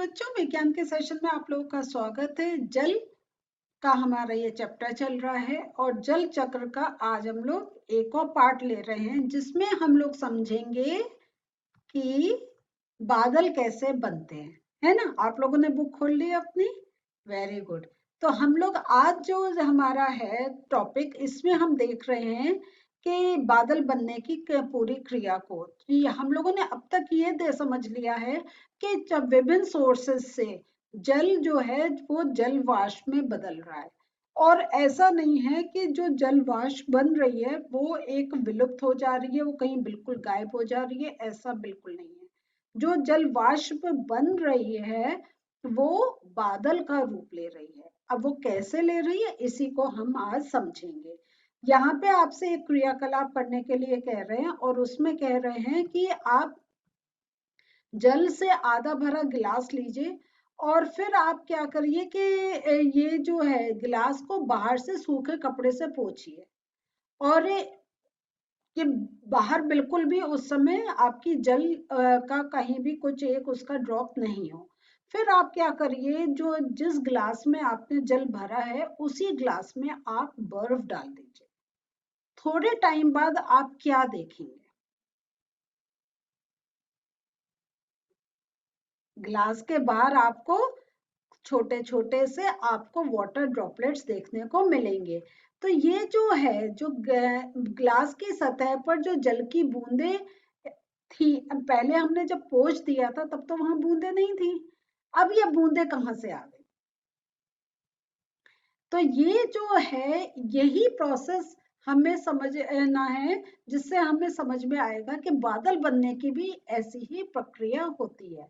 बच्चों, विज्ञान के सेशन में आप लोगों का स्वागत है। जल का हमारा ये चैप्टर चल रहा है और जल चक्र का आज हम लोग एक और पार्ट ले रहे हैं, जिसमें हम लोग समझेंगे कि बादल कैसे बनते हैं। है ना? आप लोगों ने बुक खोल ली अपनी? Very good. तो हम लोग आज जो हमारा है टॉपिक, इसमें हम देख रहे हैं कि बादल बनने की पूरी क्रिया को। हम लोगों ने अब तक ये समझ लिया है कि जब विभिन्न सोर्सेस से जल जो है वो जल वाष्प में बदल रहा है, और ऐसा नहीं है कि जो जल वाष्प बन रही है वो एक विलुप्त हो जा रही है, वो कहीं बिल्कुल गायब हो जा रही है, ऐसा बिल्कुल नहीं है। जो जल वाष्प बन रही है वो बादल का रूप ले रही है। अब वो कैसे ले रही है, इसी को हम आज समझेंगे। यहाँ पे आपसे एक क्रियाकलाप करने के लिए कह रहे हैं, और उसमें कह रहे हैं कि आप जल से आधा भरा गिलास लीजिए और फिर आप क्या करिए कि ये जो है गिलास को बाहर से सूखे कपड़े से पोंछिए, और कि बाहर बिल्कुल भी उस समय आपकी जल का कहीं भी कुछ एक उसका ड्रॉप नहीं हो। फिर आप क्या करिए, जो जिस ग्लास में आपने जल भरा है उसी ग्लास में आप बर्फ डाल दीजिए। थोड़े टाइम बाद आप क्या देखेंगे? ग्लास के बाहर आपको छोटे छोटे से आपको वाटर ड्रॉपलेट्स देखने को मिलेंगे। तो ये जो है, जो ग्लास की सतह पर जो जल की बूंदे थी, पहले हमने जब पोंछ दिया था तब तो वहां बूंदे नहीं थी। अब ये बूंदे कहाँ से आ गई? तो ये जो है, यही प्रोसेस हमें समझना है, जिससे हमें समझ में आएगा कि बादल बनने की भी ऐसी ही प्रक्रिया होती है।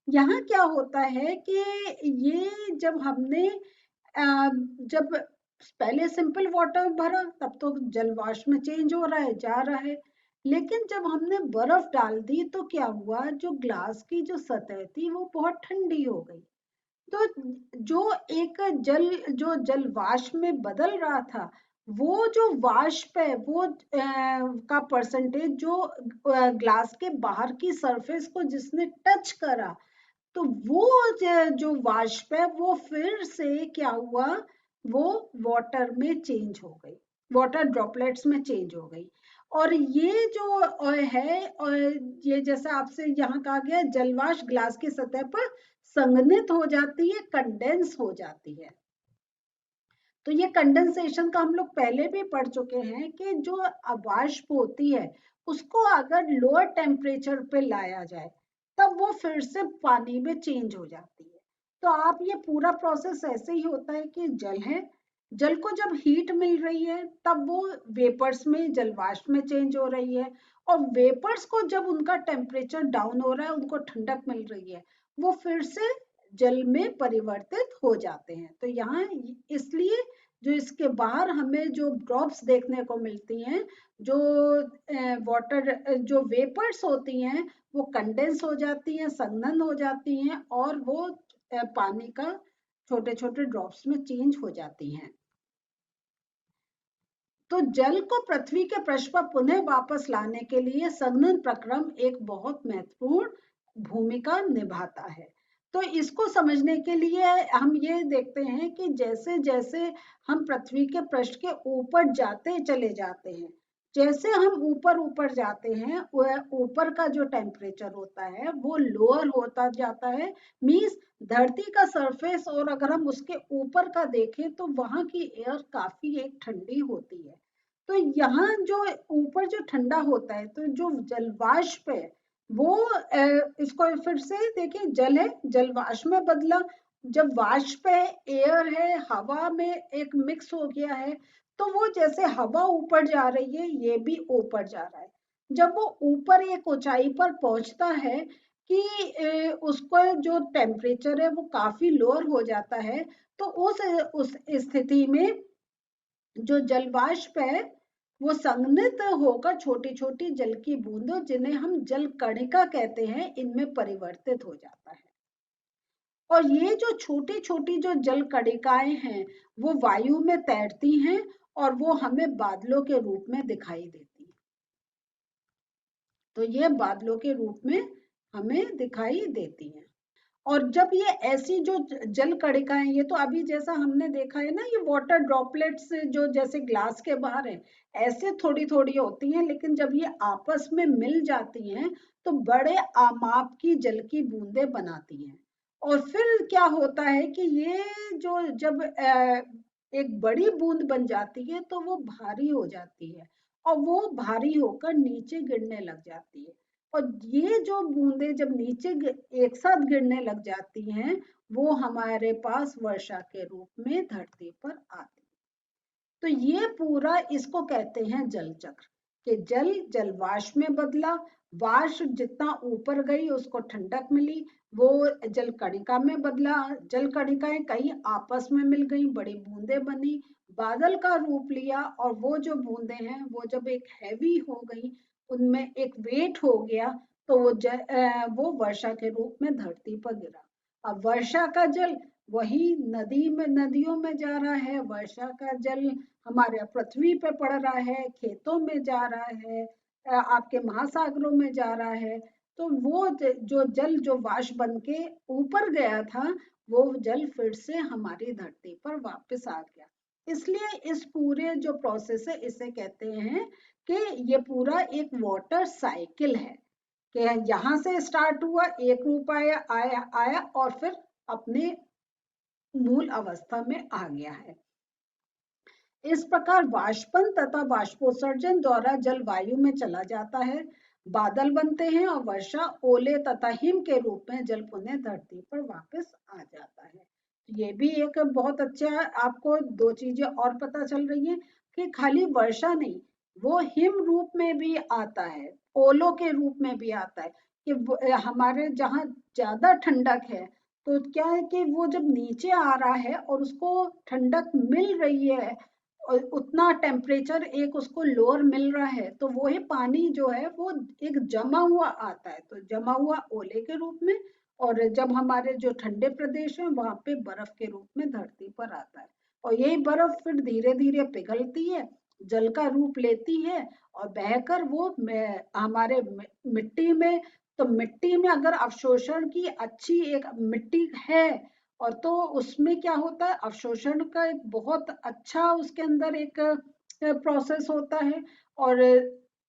यहाँ क्या होता है कि ये जब हमने जब पहले सिंपल वाटर भरा तब तो जल वाष्प में चेंज हो रहा है, जा रहा है। लेकिन जब हमने बर्फ डाल दी तो क्या हुआ, जो ग्लास की जो सतह थी वो बहुत ठंडी हो गई। तो जो एक जो जल वाष्प में बदल रहा था, वो जो वाष्प है वो का परसेंटेज जो ग्लास के बाहर की सरफेस को जिसने टच करा, तो वो जो वाष्प है वो फिर से क्या हुआ, वो वाटर में चेंज हो गई, वाटर ड्रॉपलेट्स में चेंज हो गई। और ये जो है, और ये जैसे आपसे यहाँ कहा गया, जलवाष्प ग्लास की सतह पर संघनित हो जाती है, कंडेंस हो जाती है। तो ये कंडेंसेशन का हम लोग पहले भी पढ़ चुके हैं कि जो वाष्प होती है उसको अगर लोअर टेम्परेचर पे लाया जाए तब वो फिर से पानी में चेंज हो जाती है। तो आप ये पूरा प्रोसेस ऐसे ही होता है कि जल है, जल को जब हीट मिल रही है तब वो वेपर्स में, जलवाष्प में चेंज हो रही है, और वेपर्स को जब उनका टेम्परेचर डाउन हो रहा है, उनको ठंडक मिल रही है, वो फिर से जल में परिवर्तित हो जाते हैं। तो यहाँ इसलिए जो इसके बाहर हमें जो ड्रॉप्स देखने को मिलती हैं, जो वाटर जो वेपर्स होती हैं वो कंडेंस हो जाती हैं, संघनन हो जाती हैं, और वो पानी का छोटे छोटे ड्रॉप्स में चेंज हो जाती हैं। तो जल को पृथ्वी के पृष्ठ पर पुनः वापस लाने के लिए संघनन प्रक्रम एक बहुत महत्वपूर्ण भूमिका निभाता है। तो इसको समझने के लिए हम ये देखते हैं कि जैसे जैसे हम पृथ्वी के पृष्ठ के ऊपर जाते चले जाते हैं, जैसे हम ऊपर ऊपर जाते हैं, वह ऊपर का जो टेम्परेचर होता है वो लोअर होता जाता है। मीन्स धरती का सरफेस, और अगर हम उसके ऊपर का देखें तो वहां की एयर काफी एक ठंडी होती है। तो यहाँ जो ऊपर जो ठंडा होता है, तो जो जलवाष्प है वो इसको फिर से देखिए, जल है, जलवाष्प में बदला। जब वाष्प है, एयर है, हवा में एक मिक्स हो गया है, तो वो जैसे हवा ऊपर जा रही है, ये भी ऊपर जा रहा है। जब वो ऊपर एक ऊंचाई पर पहुंचता है कि उसको जो टेम्परेचर है वो काफी लोअर हो जाता है, तो उस स्थिति में जो जलवाष्प है वो संघनित होकर छोटी छोटी जल की बूंदों, जिन्हें हम जल कणिका कहते हैं, इनमें परिवर्तित हो जाता है। और ये जो छोटी छोटी जो जल कणिकाएं हैं वो वायु में तैरती हैं, और वो हमें बादलों के रूप में दिखाई देती हैं। तो ये बादलों के रूप में हमें दिखाई देती हैं। और जब ये ऐसी जो जल कणिकाएं, ये तो अभी जैसा हमने देखा है ना, ये वाटर ड्रॉपलेट्स जो जैसे ग्लास के बाहर है ऐसे थोड़ी थोड़ी होती हैं, लेकिन जब ये आपस में मिल जाती हैं तो बड़े माप की जल की बूंदें बनाती हैं। और फिर क्या होता है कि ये जो जब एक बड़ी बूंद बन जाती है तो वो भारी हो जाती है, और वो भारी होकर नीचे गिरने लग जाती है। और ये जो बूंदें जब नीचे एक साथ गिरने लग जाती हैं, वो हमारे पास वर्षा के रूप में धरती पर आती है। तो ये पूरा इसको कहते हैं जल चक्र, कि जल जलवाष्प में बदला, वाष्प जितना ऊपर गई उसको ठंडक मिली, वो जल कणिका में बदला, जल कणिकाएं कई आपस में मिल गई, बड़ी बूंदें बनी, बादल का रूप लिया, और वो जो बूंदें हैं वो जब एक हैवी हो गई, उनमें एक वेट हो गया, तो वो वर्षा के रूप में धरती पर गिरा। अब वर्षा का जल वही नदियों में जा रहा है, वर्षा का जल हमारे पृथ्वी पे पड़ रहा है, खेतों में जा रहा है, आपके महासागरों में जा रहा है। तो वो जो जल जो वाष्प बन के ऊपर गया था, वो जल फिर से हमारी धरती पर वापस आ गया। इसलिए इस पूरे जो प्रोसेस है इसे कहते हैं कि ये पूरा एक वाटर साइकिल है, कि यहाँ से स्टार्ट हुआ, एक रूप आया आया आया और फिर अपने मूल अवस्था में आ गया है। इस प्रकार वाष्पन तथा वाष्पोत्सर्जन द्वारा जल वायु में चला जाता है, बादल बनते हैं और वर्षा, ओले तथा हिम के रूप में जल पुनः धरती पर वापस आ जाता है। ये भी एक बहुत अच्छा, आपको दो चीजें और पता चल रही हैं कि खाली वर्षा नहीं, वो हिम रूप में भी आता है, ओलों के रूप में भी आता है, कि हमारे जहाँ ज्यादा ठंडक है तो क्या है कि वो जब नीचे आ रहा है और उसको ठंडक मिल रही है, और उतना टेम्परेचर एक उसको लोअर मिल रहा है, तो वो ही पानी जो है वो एक जमा हुआ आता है, तो जमा हुआ ओले के रूप में, और जब हमारे जो ठंडे प्रदेश हैं वहां पे बर्फ के रूप में धरती पर आता है, और यही बर्फ फिर धीरे धीरे पिघलती है, जल का रूप लेती है, और बहकर वो हमारे मिट्टी में, तो मिट्टी में अगर अवशोषण की अच्छी एक मिट्टी है, और तो उसमें क्या होता है, अवशोषण का एक बहुत अच्छा उसके अंदर एक प्रोसेस होता है, और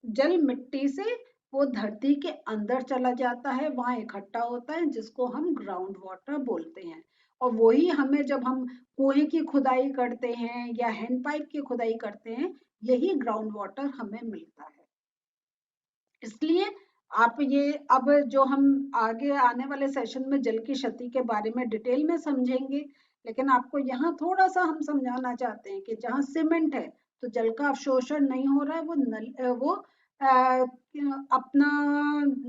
जल मिट्टी से वो धरती के अंदर चला जाता है, वहां इकट्ठा होता है, जिसको हम ग्राउंड वाटर बोलते हैं। और वही हमें जब हम कुएं की खुदाई करते हैं या हैंडपाइप की खुदाई करते हैं, यही ग्राउंड वाटर हमें मिलता है। इसलिए आप ये, अब जो हम आगे आने वाले सेशन में जल की क्षति के बारे में डिटेल में समझेंगे, लेकिन आपको यहाँ थोड़ा सा हम समझाना चाहते हैं कि जहाँ सीमेंट है तो जल का अवशोषण नहीं हो रहा है, वो अपना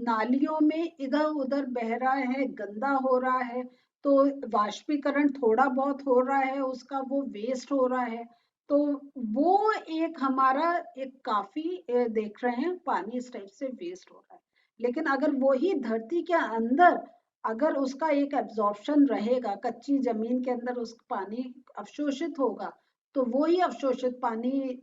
नालियों में इधर उधर बह रहा है, गंदा हो रहा है, तो वाष्पीकरण थोड़ा बहुत हो रहा है उसका, वो वेस्ट हो रहा है, तो वो एक हमारा एक काफी देख रहे हैं पानी इस टाइप से वेस्ट हो रहा है। लेकिन अगर वो ही धरती के अंदर अगर उसका एक एब्जॉर्प्शन रहेगा, कच्ची जमीन के अंदर उस पानी अवशोषित होगा, तो वो ही अवशोषित पानी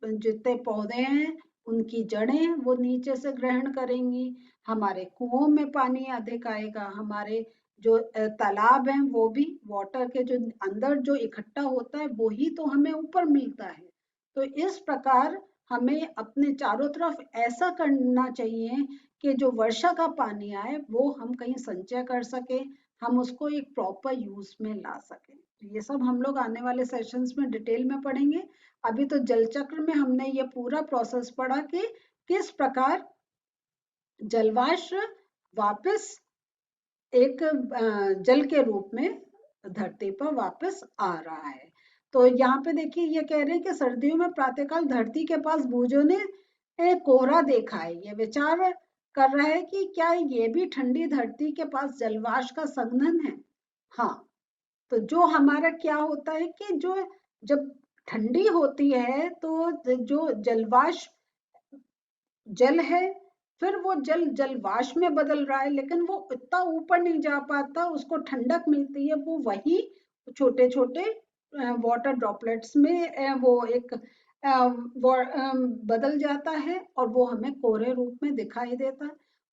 जितने पौधे हैं उनकी जड़ें वो नीचे से ग्रहण करेंगी, हमारे कुओं में पानी अधिक आएगा, हमारे जो तालाब हैं वो भी, वाटर के जो अंदर जो इकट्ठा होता है वो ही तो हमें ऊपर मिलता है। तो इस प्रकार हमें अपने चारों तरफ ऐसा करना चाहिए कि जो वर्षा का पानी आए वो हम कहीं संचय कर सके, हम उसको एक प्रॉपर यूज में ला सके। ये सब हम लोग आने वाले सेशंस में डिटेल में पढ़ेंगे। अभी तो जल चक्र में हमने ये पूरा प्रोसेस पढ़ा कि किस प्रकार जलवाष्प वापस एक जल के रूप में धरती पर वापस आ रहा है। तो यहाँ पे देखिए ये कह रहे हैं कि सर्दियों में प्रातःकाल धरती के पास भुजों ने कोहरा देखा है, ये विचार कर रहा है कि क्या ये भी ठंडी धरती के पास जलवाष्प का संघनन है। हाँ, तो जो हमारा क्या होता है कि जो जब ठंडी होती है तो जो जलवाष्प जल है, फिर वो जल जलवाष्प में बदल रहा है, लेकिन वो इतना ऊपर नहीं जा पाता, उसको ठंडक मिलती है, वो वही छोटे छोटे वाटर ड्रॉपलेट्स में वो एक बदल जाता है और वो हमें कोहरे रूप में दिखाई देता है।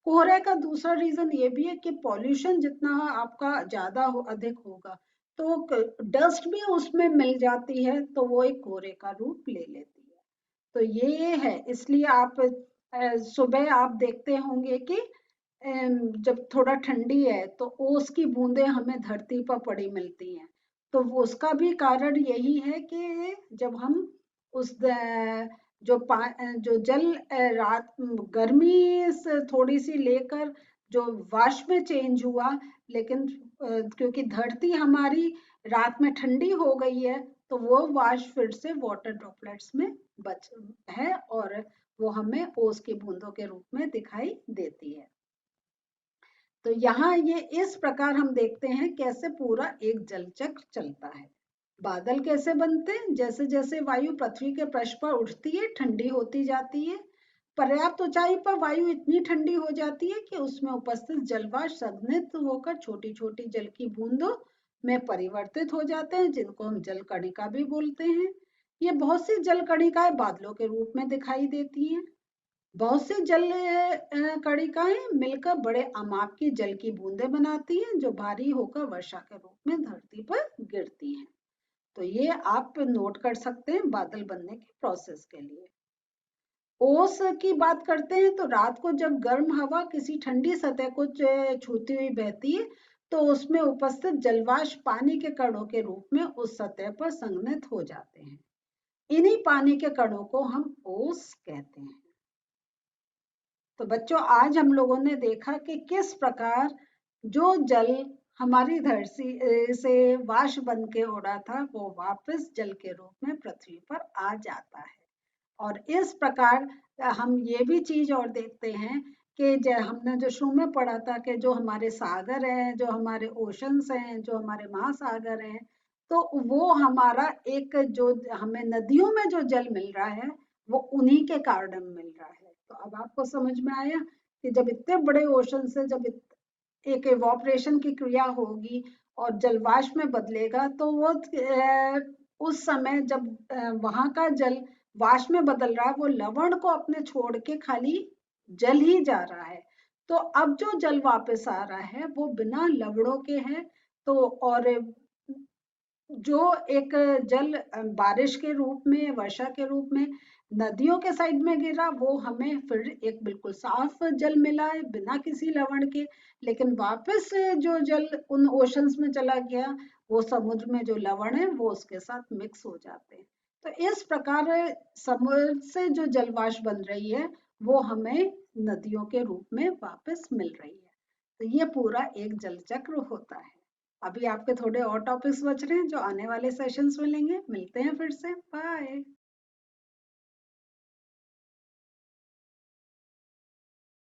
कोहरे का दूसरा रीजन ये भी है कि पॉल्यूशन जितना आपका ज्यादा हो अधिक होगा तो डस्ट भी उसमें मिल जाती है, तो वो एक कोहरे का रूप ले लेती है। तो ये है, इसलिए आप सुबह आप देखते होंगे कि जब थोड़ा ठंडी है तो ओस की बूंदें हमें धरती पर पड़ी मिलती हैं। तो वो उसका भी कारण यही है कि जब हम उस जो जल रात गर्मी से थोड़ी सी लेकर जो वाष्प में चेंज हुआ, लेकिन क्योंकि धरती हमारी रात में ठंडी हो गई है तो वो वाष्प फिर से वाटर ड्रॉपलेट्स में बच है और वो हमें ओस की बूंदों के रूप में दिखाई देती है। तो यहाँ ये इस प्रकार हम देखते हैं कैसे पूरा एक जल चक्र चलता है। बादल कैसे बनते हैं? जैसे जैसे वायु पृथ्वी के पृष्ठ पर उठती है, ठंडी होती जाती है। पर्याप्त ऊंचाई पर वायु इतनी ठंडी हो जाती है कि उसमें उपस्थित जलवाष्प संघनित होकर छोटी छोटी जल की बूंदों में परिवर्तित हो जाते हैं, जिनको हम जल कणिका भी बोलते हैं। ये बहुत सी जल कणिकाएं बादलों के रूप में दिखाई देती हैं। बहुत सी जल कणिकाएं मिलकर बड़े अमाप की जल की बूंदें बनाती हैं, जो भारी होकर वर्षा के रूप में धरती पर गिरती हैं। तो ये आप नोट कर सकते हैं बादल बनने के प्रोसेस के लिए। ओस की बात करते हैं तो रात को जब गर्म हवा किसी ठंडी सतह को छूती हुई बहती है तो उसमें उपस्थित जलवाष्प पानी के कणों के रूप में उस सतह पर संघनित हो जाते हैं। इन्हीं पानी के कणों को हम ओस कहते हैं। तो बच्चों, आज हम लोगों ने देखा कि किस प्रकार जो जल हमारी धरती से वाष्प बन के उड़ा था वो वापस जल के रूप में पृथ्वी पर आ जाता है। और इस प्रकार हम ये भी चीज और देखते हैं कि हमने जो शुरू में पढ़ा था कि जो हमारे सागर हैं, जो हमारे ओशंस हैं, जो हमारे महासागर हैं, तो वो हमारा एक जो हमें नदियों में जो जल मिल रहा है वो उन्हीं के कारण मिल रहा है। तो अब आपको समझ में आया कि जब इतने बड़े ओशन से जब एक इवोपरेशन की क्रिया होगी और जलवाष्प में बदलेगा तो वो उस समय जब वहां का जल वाष्प में बदल रहा है वो लवण को अपने छोड़ के खाली जल ही जा रहा है। तो अब जो जल वापस आ रहा है वो बिना लवणों के है। तो और जो एक जल बारिश के रूप में, वर्षा के रूप में नदियों के साइड में गिरा वो हमें फिर एक बिल्कुल साफ जल मिला है बिना किसी लवण के। लेकिन वापस जो जल उन ओशंस में चला गया वो समुद्र में जो लवण है वो उसके साथ मिक्स हो जाते हैं। तो इस प्रकार समुद्र से जो जलवाष्प बन रही है वो हमें नदियों के रूप में वापस मिल रही है। तो ये पूरा एक जल चक्र होता है। अभी आपके थोड़े और टॉपिक्स बच रहे हैं जो आने वाले सेशंस में लेंगे। मिलते हैं फिर से। बाय।